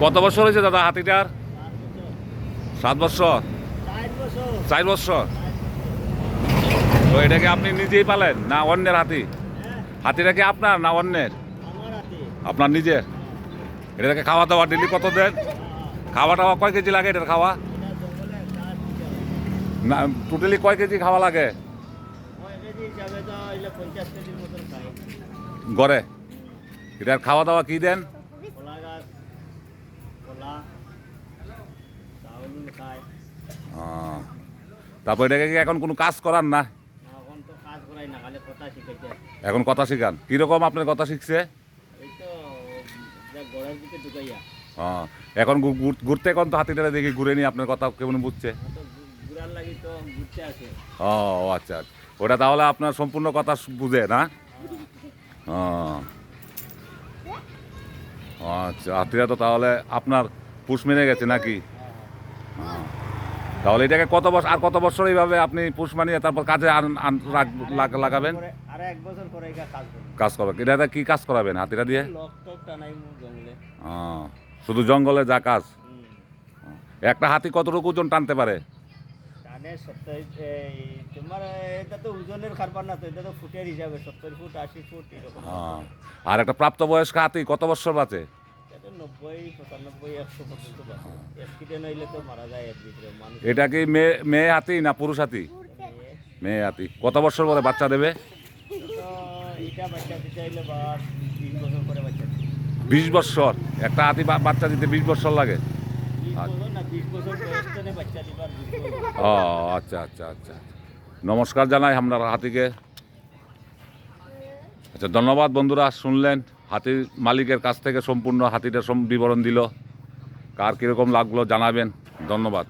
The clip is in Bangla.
কত বছর হয়েছে দাদা হাতিটার? 7 বছর, 4 বছর। তো এটাকে আপনি নিজেই পালেন না অন্যের হাতি? হাতিটা কি আপনার না অন্যের? আপনার নিজের। এটাকে খাওয়া দাওয়া ডেলি কত দেন? খাওয়া টাওয়া কয় কেজি লাগে এটার খাওয়া? না টোটালি কয় কেজি খাওয়া লাগে গড়ে? এটার খাওয়া দাওয়া কি দেন? তারপর এটাকে কি এখন কোনো কাজ করার না? এখন কথা শিখান। কিরকম আপনার কথা শিখছে? এখন ঘুরতে এখন তো হাতিটা দেখি ঘুরে নি, আপনার কথা কেমন বুঝছে? ও আচ্ছা আচ্ছা, ওটা তাহলে আপনার সম্পূর্ণ কথা বুঝে না? আচ্ছা, হাতিটা তো তাহলে আপনার পুষ মেনে গেছে নাকি? তাহলে এটাকে কত বছর আর কত বছর এইভাবে আপনি পুষ মানিয়ে তারপর কাজে লাগাবেন? কাজ করবেন। এটা কি কাজ করাবেন হাতিটা দিয়ে? শুধু জঙ্গলে যা কাজ? একটা হাতি কতটুকু ওজন টানতে পারে? আর একটা প্রাপ্তবয়স্ক হাতি কত বছর বাঁচে? এটা কি মেয়ে হাতি না পুরুষ হাতি? মেয়ে হাতি। কত বছর পরে বাচ্চা দেবে? 20 বছর? একটা হাতি বাচ্চা দিতে 20 বছর লাগে? ও আচ্ছা আচ্ছা আচ্ছা, নমস্কার জানাই আপনার হাতিকে। আচ্ছা, ধন্যবাদ বন্ধুরা। শুনলেন হাতির মালিকের কাছ থেকে সম্পূর্ণ হাতিটার বিবরণ দিল। কার কীরকম লাগলো জানাবেন। ধন্যবাদ।